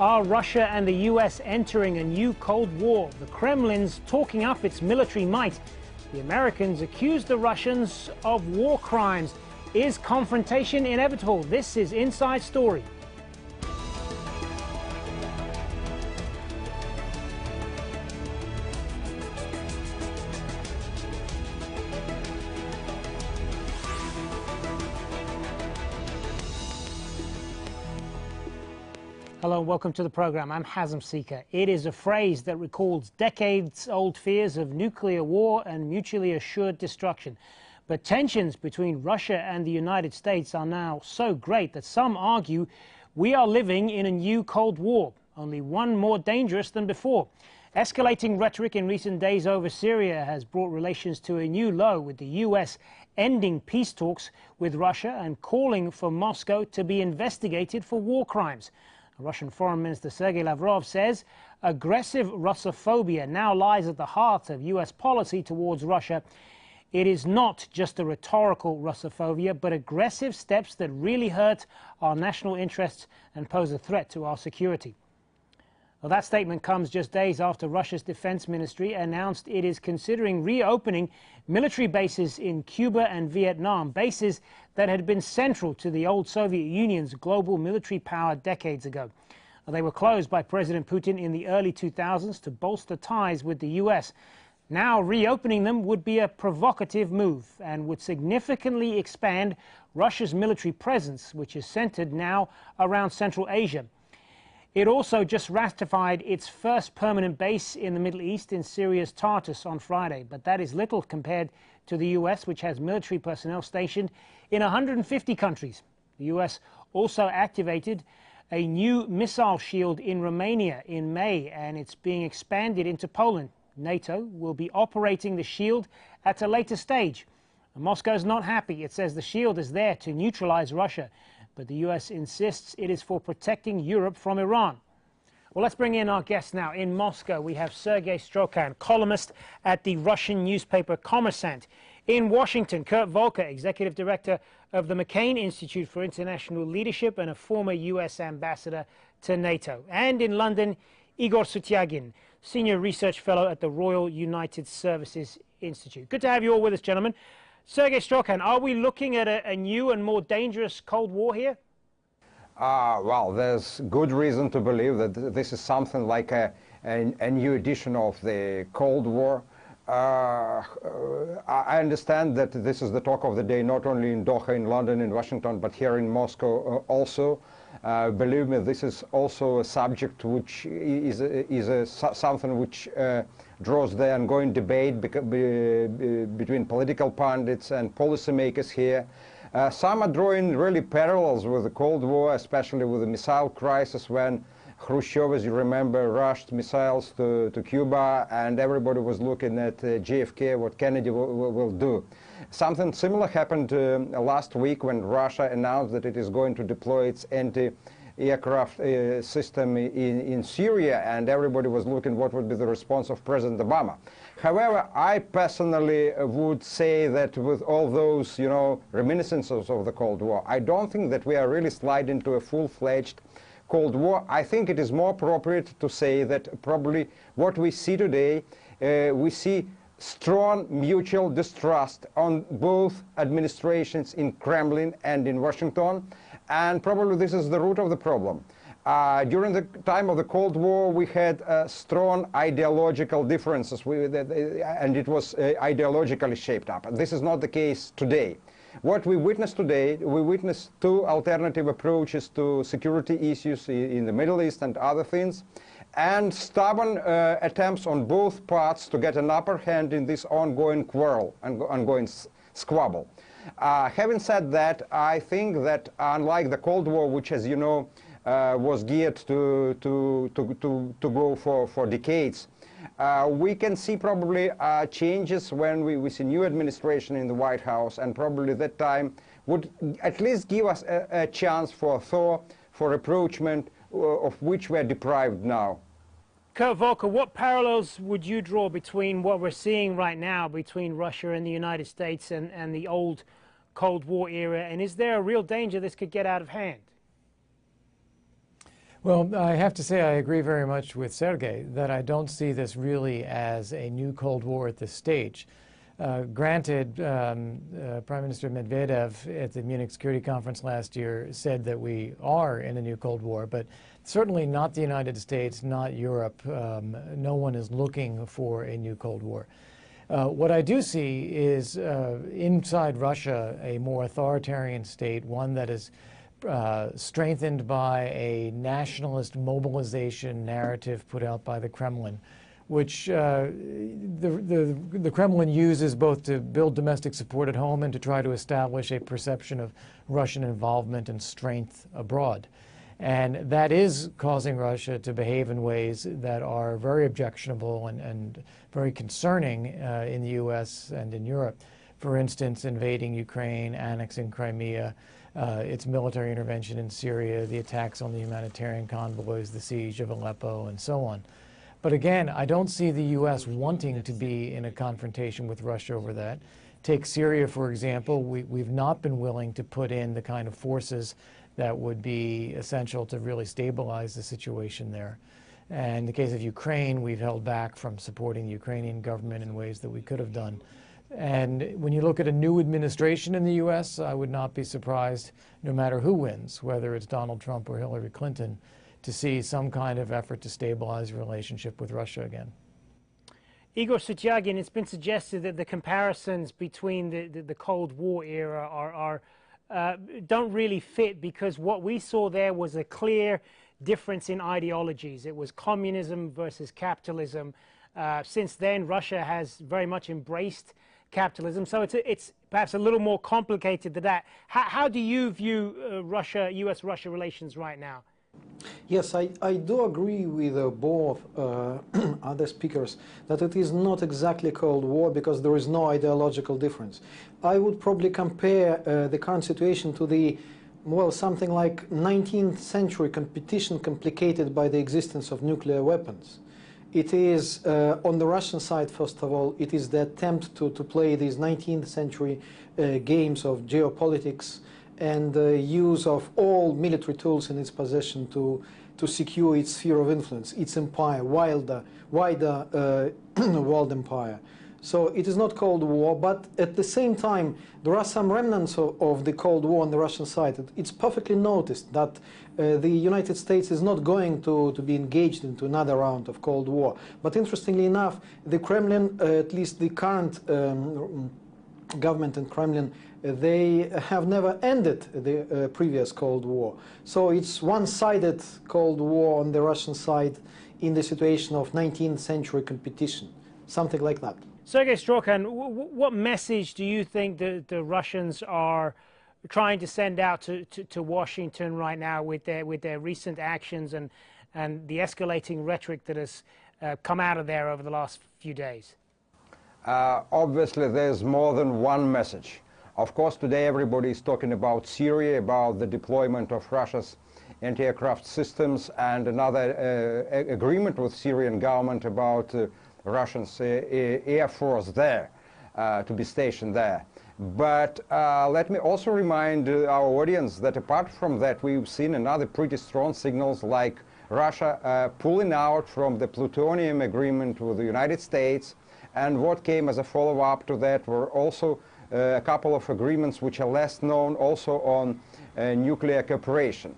Are Russia and the US entering a new Cold War? The Kremlin's talking up its military might. The Americans accuse the Russians of war crimes. Is confrontation inevitable? This is Inside Story. Hello and welcome to the program. I'm Hazem Sika. It is a phrase that recalls decades-old fears of nuclear war and mutually assured destruction. But tensions between Russia and the United States are now so great that some argue we are living in a new Cold War, only one more dangerous than before. Escalating rhetoric in recent days over Syria has brought relations to a new low, with the US ending peace talks with Russia and calling for Moscow to be investigated for war crimes. Russian Foreign Minister Sergey Lavrov says aggressive Russophobia now lies at the heart of US policy towards Russia. It is not just a rhetorical Russophobia, but aggressive steps that really hurt our national interests and pose a threat to our security. Well, that statement comes just days after Russia's defense ministry announced it is considering reopening military bases in Cuba and Vietnam, bases that had been central to the old Soviet Union's global military power decades ago. They were closed by President Putin in the early 2000s to bolster ties with the US. Now reopening them would be a provocative move and would significantly expand Russia's military presence, which is centered now around Central Asia. It also just ratified its first permanent base in the Middle East in Syria's Tartus on Friday, but that is little compared to the US, which has military personnel stationed in 150 countries. The US also activated a new missile shield in Romania in May, and it's being expanded into Poland. NATO will be operating the shield at a later stage. Moscow's not happy. It says the shield is there to neutralize Russia, but the US insists it is for protecting Europe from Iran. Well, let's bring in our guests now. In Moscow, we have Sergey Strokan, columnist at the Russian newspaper Kommersant. In Washington, Kurt Volker, executive director of the McCain Institute for International Leadership and a former US ambassador to NATO. And in London, Igor Sutyagin, senior research fellow at the Royal United Services Institute. Good to have you all with us, gentlemen. Sergey Strokan, are we looking at a new and more dangerous Cold War here? Well, there's good reason to believe that this is something like a new edition of the Cold War. I understand that this is the talk of the day, not only in Doha, in London, in Washington, but here in Moscow also. Believe me, this is also a subject which is something which draws the ongoing debate between political pundits and policymakers here. Some are drawing really parallels with the Cold War, especially with the missile crisis when Khrushchev, as you remember, rushed missiles to Cuba, and everybody was looking at JFK, what Kennedy will do. Something similar happened last week when Russia announced that it is going to deploy its anti-aircraft system in Syria, and everybody was looking what would be the response of President Obama. However, I personally would say that with all those, reminiscences of the Cold War, I don't think that we are really sliding to a full-fledged Cold War. I think it is more appropriate to say that probably what we see today, we see strong mutual distrust on both administrations in Kremlin and in Washington, and probably this is the root of the problem. During the time of the Cold War, we had strong ideological differences, and it was ideologically shaped up. This is not the case today. What we witness today, we witness two alternative approaches to security issues in the Middle East and other things, and stubborn attempts on both parts to get an upper hand in this ongoing quarrel and ongoing squabble. Having said that, I think that unlike the Cold War, which, as you know, was geared to go for decades, we can see probably changes when we see new administration in the White House, and probably that time would at least give us a chance for thaw, for rapprochement, of which we are deprived now. Kurt Volker, what parallels would you draw between what we're seeing right now between Russia and the United States and the old Cold War era, and is there a real danger this could get out of hand? Well, I have to say I agree very much with Sergey that I don't see this really as a new Cold War at this stage. Granted, Prime Minister Medvedev at the Munich Security Conference last year said that we are in a new Cold War, but certainly not the United States, not Europe. No one is looking for a new Cold War. What I do see is inside Russia a more authoritarian state, one that is strengthened by a nationalist mobilization narrative put out by the Kremlin, which the Kremlin uses both to build domestic support at home and to try to establish a perception of Russian involvement and strength abroad. And that is causing Russia to behave in ways that are very objectionable and very concerning in the U.S. and in Europe. For instance, invading Ukraine, annexing Crimea, its military intervention in Syria, the attacks on the humanitarian convoys, the siege of Aleppo, and so on. But again, I don't see the U.S. wanting to be in a confrontation with Russia over that. Take Syria, for example. We've not been willing to put in the kind of forces that would be essential to really stabilize the situation there. And in the case of Ukraine, we've held back from supporting the Ukrainian government in ways that we could have done. And when you look at a new administration in the U.S., I would not be surprised, no matter who wins, whether it's Donald Trump or Hillary Clinton, to see some kind of effort to stabilize the relationship with Russia again. Igor Sutyagin, it's been suggested that the comparisons between the Cold War era don't really fit, because what we saw there was a clear difference in ideologies. It was communism versus capitalism. Since then, Russia has very much embraced capitalism, so it's perhaps a little more complicated than that. How do you view U.S.-Russia relations right now? Yes, I do agree with both other speakers that it is not exactly Cold War, because there is no ideological difference. I would probably compare the current situation to the, well, something like 19th century competition complicated by the existence of nuclear weapons. It is, on the Russian side, first of all, it is the attempt to play these 19th century games of geopolitics and use of all military tools in its possession to secure its sphere of influence, its empire, wider world empire. So it is not Cold War, but at the same time, there are some remnants of the Cold War on the Russian side. It's perfectly noticed that the United States is not going to be engaged into another round of Cold War. But interestingly enough, the Kremlin, at least the current government in Kremlin, they have never ended the previous Cold War. So it's one-sided Cold War on the Russian side in the situation of 19th century competition, something like that. Sergey Strokan, what message do you think the Russians are trying to send out to Washington right now with their recent actions and the escalating rhetoric that has come out of there over the last few days? Obviously, there's more than one message. Of course, today everybody is talking about Syria, about the deployment of Russia's anti-aircraft systems, and another agreement with Syrian government about Russia's air force there, to be stationed there. But let me also remind our audience that apart from that, we've seen another pretty strong signals, like Russia pulling out from the Plutonium Agreement with the United States, and what came as a follow-up to that were also a couple of agreements which are less known also on nuclear cooperation.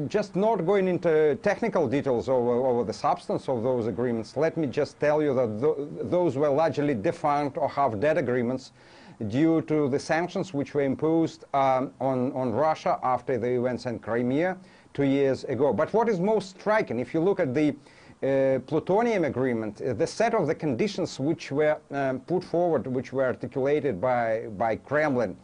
Just not going into technical details over the substance of those agreements, let me just tell you that those were largely defunct or half-dead agreements due to the sanctions which were imposed on Russia after the events in Crimea 2 years ago. But what is most striking, if you look at the Plutonium Agreement, the set of the conditions which were put forward, which were articulated by Kremlin,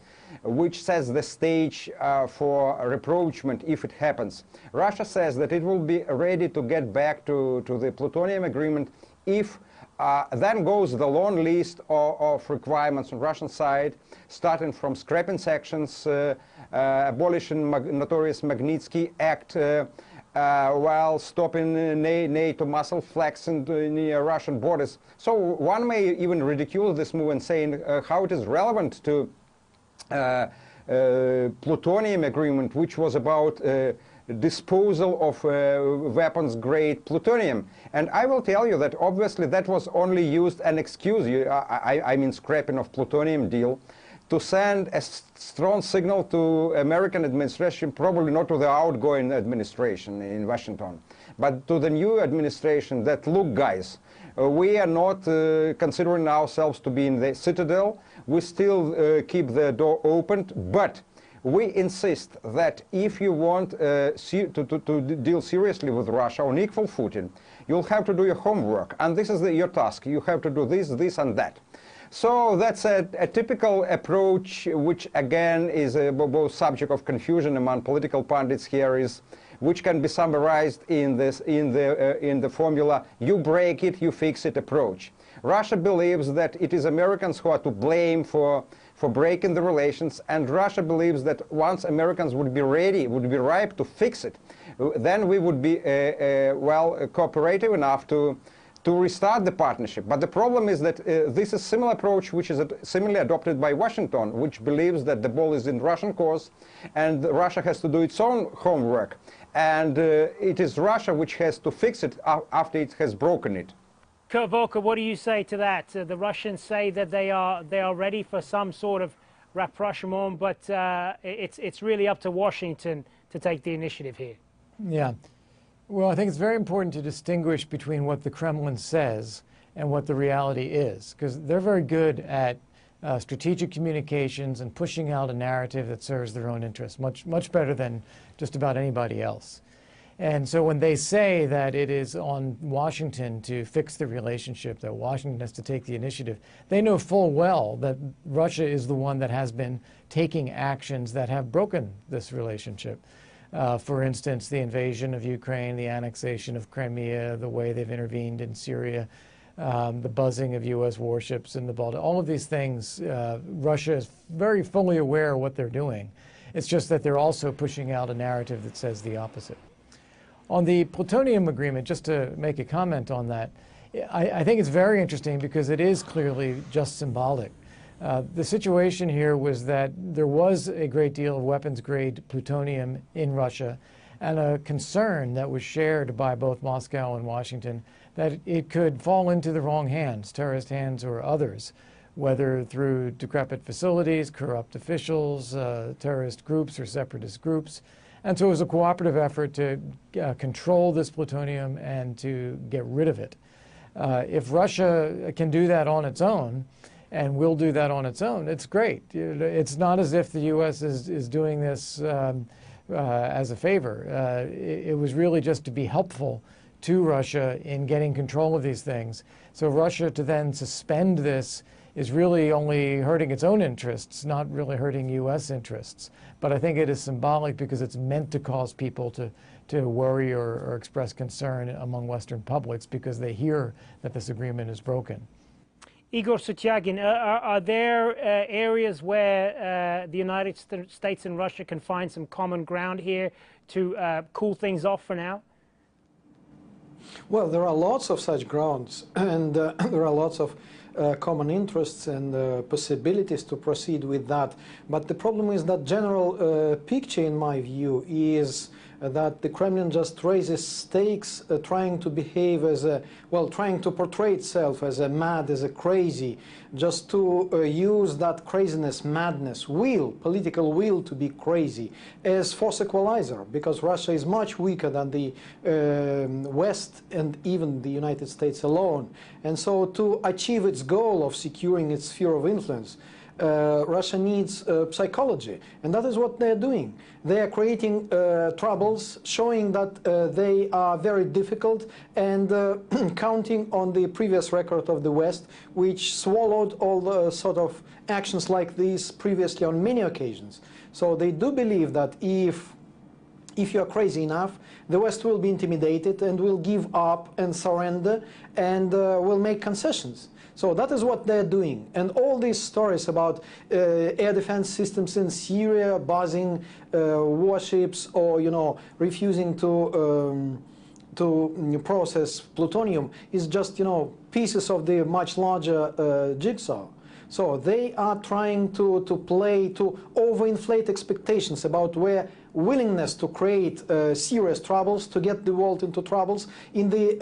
which sets the stage for rapprochement if it happens. Russia says that it will be ready to get back to the Plutonium Agreement if then goes the long list of requirements on Russian side, starting from scrapping sanctions, abolishing notorious Magnitsky Act, while stopping NATO muscle flexing near Russian borders. So one may even ridicule this move and saying how it is relevant to Plutonium Agreement, which was about disposal of weapons-grade plutonium. And I will tell you that obviously that was only used an excuse, I mean scrapping of plutonium deal, to send a strong signal to American administration, probably not to the outgoing administration in Washington, but to the new administration that, look guys, we are not considering ourselves to be in the citadel. We still keep the door open, but we insist that if you want to deal seriously with Russia on equal footing, you'll have to do your homework. And this is your task. You have to do this, this, and that. So that's a typical approach, which again is both subject of confusion among political pundits here, is which can be summarized in the formula: you break it, you fix it approach. Russia believes that it is Americans who are to blame for breaking the relations, and Russia believes that once Americans would be ready, would be ripe to fix it, then we would be well cooperative enough to restart the partnership. But the problem is that this is a similar approach which is similarly adopted by Washington, which believes that the ball is in Russian court and Russia has to do its own homework. And it is Russia which has to fix it after it has broken it. Volker, what do you say to that? The Russians say that they are ready for some sort of rapprochement, but it's really up to Washington to take the initiative here. Yeah. Well, I think it's very important to distinguish between what the Kremlin says and what the reality is, because they're very good at strategic communications and pushing out a narrative that serves their own interests, much better than just about anybody else. And so when they say that it is on Washington to fix the relationship, that Washington has to take the initiative, they know full well that Russia is the one that has been taking actions that have broken this relationship. For instance, the invasion of Ukraine, the annexation of Crimea, the way they've intervened in Syria, the buzzing of U.S. warships in the Baltic, all of these things, Russia is very fully aware of what they're doing. It's just that they're also pushing out a narrative that says the opposite. On the Plutonium Agreement, just to make a comment on that, I think it's very interesting because it is clearly just symbolic. The situation here was that there was a great deal of weapons-grade plutonium in Russia, and a concern that was shared by both Moscow and Washington that it could fall into the wrong hands, terrorist hands or others, whether through decrepit facilities, corrupt officials, terrorist groups or separatist groups. And so it was a cooperative effort to control this plutonium and to get rid of it. If Russia can do that on its own, and will do that on its own, it's great. It's not as if the U.S. is doing this as a favor. It was really just to be helpful to Russia in getting control of these things. So Russia to then suspend this is really only hurting its own interests, not really hurting U.S. interests. But I think it is symbolic because it's meant to cause people to worry or express concern among Western publics because they hear that this agreement is broken. Igor Sutyagin, are there areas where the United States and Russia can find some common ground here to cool things off for now? Well, there are lots of such grounds, and there are lots of common interests and possibilities to proceed with that. But the problem is that general picture, in my view, is that the Kremlin just raises stakes, trying to behave as a, well, trying to portray itself as a mad, as a crazy, just to use that craziness, madness, political will to be crazy as force equalizer, because Russia is much weaker than the West and even the United States alone. And so to achieve its goal of securing its sphere of influence, Russia needs psychology, and that is what they're doing. They are creating troubles, showing that they are very difficult, and counting on the previous record of the West, which swallowed all the sort of actions like these previously on many occasions. So they do believe that if you are crazy enough, the West will be intimidated and will give up and surrender and will make concessions. So that is what they're doing. And all these stories about air defense systems in Syria, buzzing warships, or, you know, refusing to process plutonium is just, you know, pieces of the much larger jigsaw. So they are trying to overinflate expectations about where willingness to create serious troubles, to get the world into troubles, in the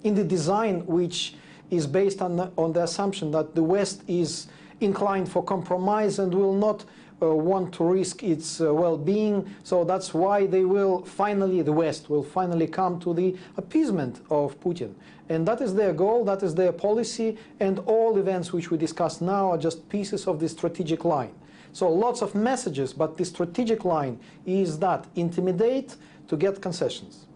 design which is based on the assumption that the West is inclined for compromise and will not want to risk its well-being. So that's why they will finally, the West will finally come to the appeasement of Putin. And that is their goal, that is their policy, and all events which we discuss now are just pieces of the strategic line. So lots of messages, but the strategic line is that intimidate to get concessions.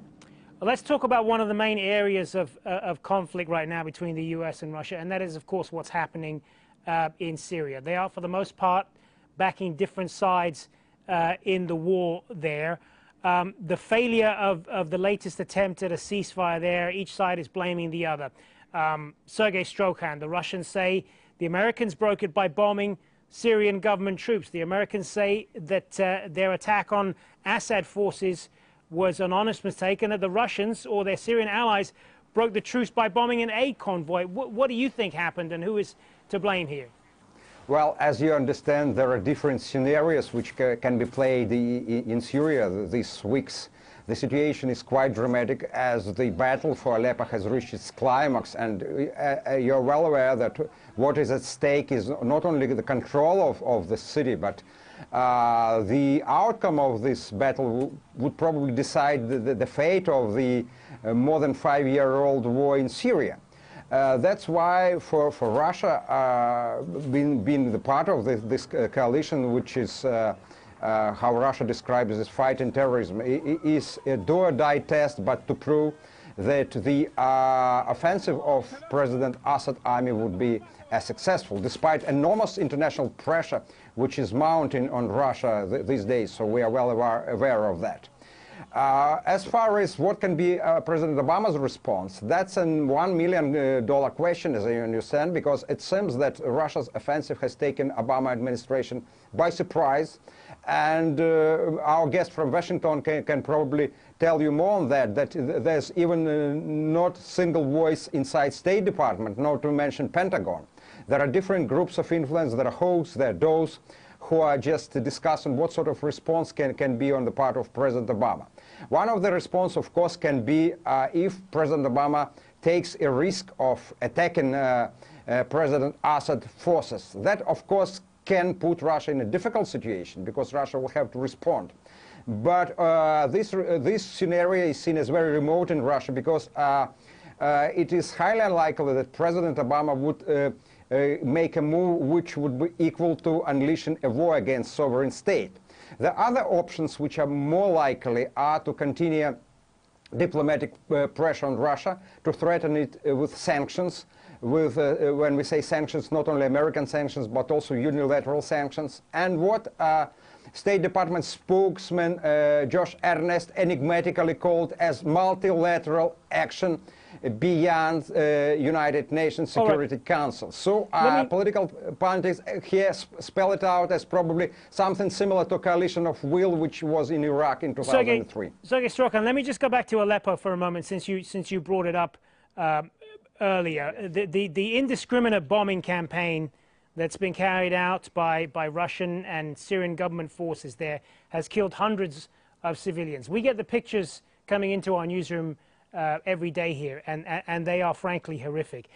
Well, let's talk about one of the main areas of conflict right now between the US and Russia, and that is, of course, what's happening in Syria. They are, for the most part, backing different sides in the war there. The failure of the latest attempt at a ceasefire there, each side is blaming the other. Sergey Strokan, the Russians say the Americans broke it by bombing Syrian government troops. The Americans say that their attack on Assad forces was an honest mistake, and that the Russians or their Syrian allies broke the truce by bombing an aid convoy. What do you think happened, and who is to blame here? Well, as you understand, there are different scenarios which can be played in Syria these weeks. The situation is quite dramatic as the battle for Aleppo has reached its climax, and you're well aware that what is at stake is not only the control of the city, but the outcome of this battle would probably decide the fate of the more than 5-year-old war in Syria. That's why for Russia, being the part of this coalition, which is how Russia describes this fight in terrorism, is a do-or-die test, but to prove that the offensive of President Assad army would be as successful, despite enormous international pressure which is mounting on Russia these days, so we are well aware of that. As far as what can be President Obama's response, that's a $1 million question, as I understand, because it seems that Russia's offensive has taken Obama administration by surprise, and our guest from Washington can probably tell you more on that there's even not a single voice inside State Department, not to mention Pentagon. There are different groups of influence, there are hosts, there are those who are just discussing what sort of response can be on the part of President Obama. One of the response, of course, can be if President Obama takes a risk of attacking President Assad forces. That, of course, can put Russia in a difficult situation because Russia will have to respond. But this scenario is seen as very remote in Russia because it is highly unlikely that President Obama would make a move which would be equal to unleashing a war against sovereign state. The other options which are more likely are to continue diplomatic pressure on Russia, to threaten it with sanctions, with, when we say sanctions, not only American sanctions, but also unilateral sanctions. And what State Department spokesman Josh Earnest enigmatically called as multilateral action beyond United Nations Security Council. So political pundits here spell it out as probably something similar to a coalition of will which was in Iraq in 2003. Sergey Strokan, let me just go back to Aleppo for a moment since you brought it up earlier. The indiscriminate bombing campaign that's been carried out by Russian and Syrian government forces there has killed hundreds of civilians. We get the pictures coming into our newsroom every day here, and they are frankly horrific.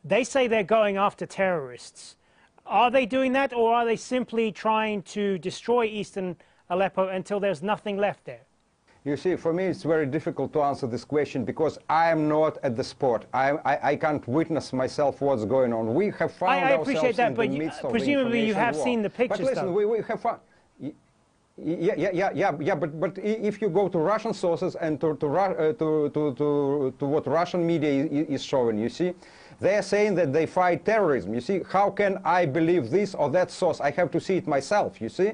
They say they're going after terrorists. Are they doing that, or are they simply trying to destroy eastern Aleppo until there's nothing left there? You see, for me it's very difficult to answer this question because I am not at the spot. I can't witness myself what's going on. We have found ourselves in the midst of presumably you have war. seen the pictures. But listen, we have found... Yeah, but if you go to Russian sources and to what Russian media is showing, you see, they are saying that they fight terrorism. You see, how can I believe this or that source? I have to see it myself, you see.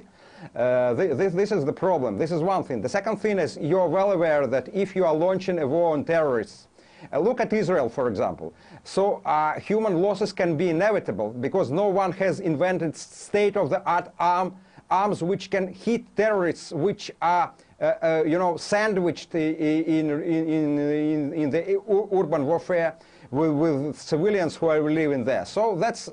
This is the problem. This is one thing. The second thing is you're well aware that if you are launching a war on terrorists, look at Israel, for example. So human losses can be inevitable because no one has invented state-of-the-art arms which can hit terrorists, which are, sandwiched in the urban warfare with civilians who are living there. So that's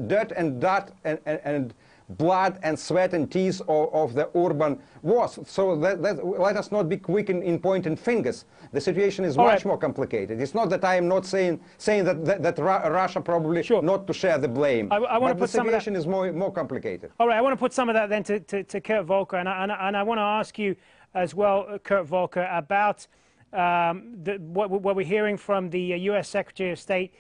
dirt and blood and sweat and tears of the urban wars. So let us not be quick in pointing fingers. The situation is much more complicated. It's not that I am not saying that Russia probably not to share the blame. I want to put the situation is more complicated. All right, I want to put some of that then to Kurt Volker, and I want to ask you as well, Kurt Volker, about what we're hearing from the U.S. Secretary of State,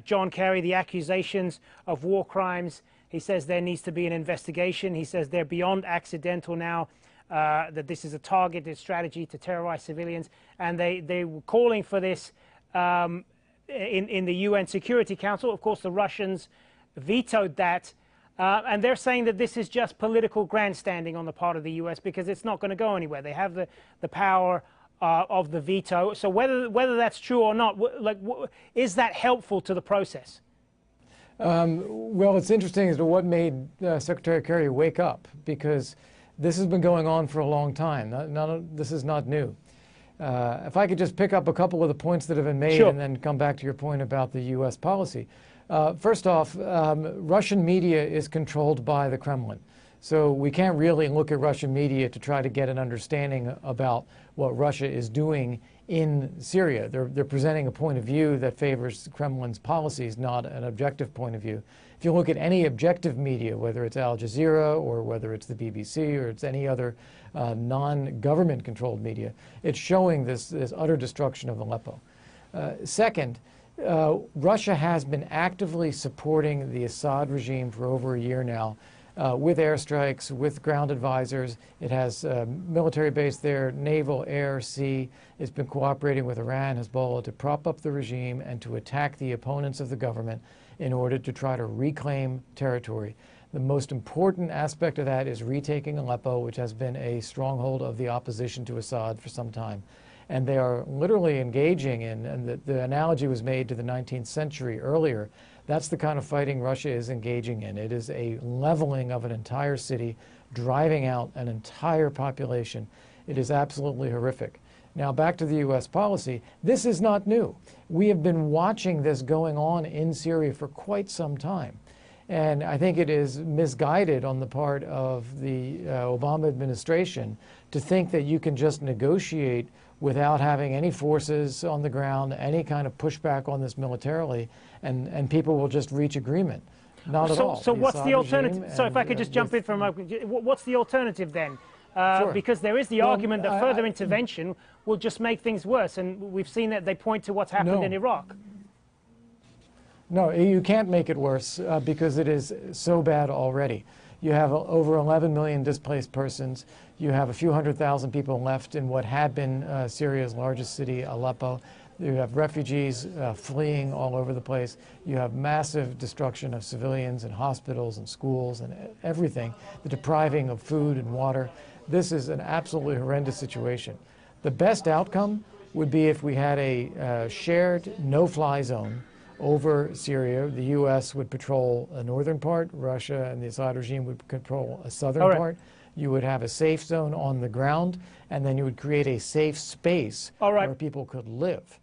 John Kerry, the accusations of war crimes. He says there needs to be an investigation. He says they're beyond accidental now, that this is a targeted strategy to terrorize civilians, and they were calling for this in the UN Security Council. Of course, the Russians vetoed that. And they're saying that this is just political grandstanding on the part of the U.S. because it's not going to go anywhere. They have the power of the veto. So whether that's true or not, is that helpful to the process? Well, it's interesting as to what made Secretary Kerry wake up, because this has been going on for a long time. This is not new. If I could just pick up a couple of the points that have been made and then come back to your point about the U.S. policy. First off, Russian media is controlled by the Kremlin. So we can't really look at Russian media to try to get an understanding about what Russia is doing in Syria. They're presenting a point of view that favors the Kremlin's policies, not an objective point of view. If you look at any objective media, whether it's Al Jazeera or whether it's the BBC or it's any other non-government controlled media, it's showing this utter destruction of Aleppo. Second, Russia has been actively supporting the Assad regime for over a year now, with airstrikes, with ground advisors. It has military base there, naval, air, sea. It's been cooperating with Iran, Hezbollah, to prop up the regime and to attack the opponents of the government in order to try to reclaim territory. The most important aspect of that is retaking Aleppo, which has been a stronghold of the opposition to Assad for some time. And they are literally engaging in, and the analogy was made to the 19th century earlier, that's the kind of fighting Russia is engaging in. It is a leveling of an entire city, driving out an entire population. It is absolutely horrific. Now back to the U.S. policy. This is not new. We have been watching this going on in Syria for quite some time. And I think it is misguided on the part of the Obama administration to think that you can just negotiate without having any forces on the ground, any kind of pushback on this militarily, and people will just reach agreement. Not at all. So what's the alternative? So if I could just jump in for a moment, what's the alternative then? Because there is the argument that further intervention will just make things worse, and we've seen that they point to what's happened in Iraq. No, you can't make it worse because it is so bad already. You have over 11 million displaced persons. You have a few 100,000 people left in what had been Syria's largest city, Aleppo. You have refugees fleeing all over the place. You have massive destruction of civilians and hospitals and schools and everything, the depriving of food and water. This is an absolutely horrendous situation. The best outcome would be if we had a shared no-fly zone over Syria. The U.S. would patrol a northern part. Russia and the Assad regime would control a southern part. You would have a safe zone on the ground, and then you would create a safe space where people could live.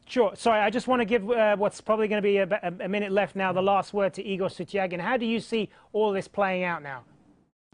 Sure. Sorry, I just want to give what's probably going to be a minute left now, the last word to Igor Sutyagin. How do you see all this playing out now?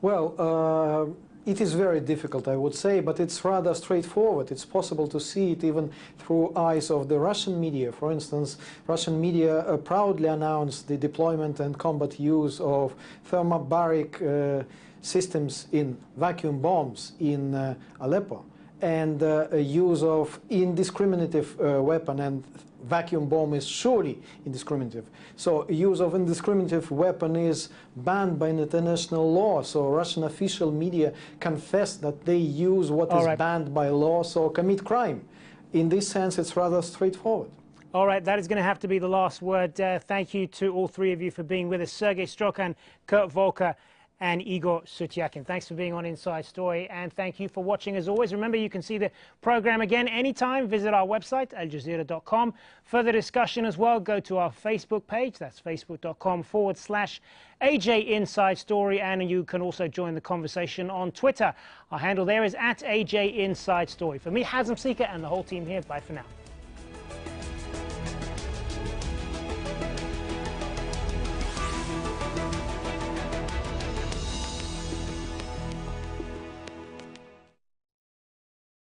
Well, it is very difficult, I would say, but it's rather straightforward. It's possible to see it even through eyes of the Russian media. For instance, Russian media proudly announced the deployment and combat use of thermobaric systems in vacuum bombs in Aleppo, and use of indiscriminative weapon, and vacuum bomb is surely indiscriminative. So use of indiscriminative weapon is banned by international law. So Russian official media confess that they use what is banned by law, so commit crime. In this sense, it's rather straightforward. All right, that is going to have to be the last word. Thank you to all three of you for being with us. Sergey Strokan, Kurt Volker, and Igor Sutyagin. Thanks for being on Inside Story, and thank you for watching. As always, remember you can see the program again anytime. Visit our website, aljazeera.com. Further discussion as well, go to our Facebook page. That's facebook.com/AJ Inside Story, and you can also join the conversation on Twitter. Our handle there is @AJ Inside Story. For me, Hazem, Sika, and the whole team here, bye for now.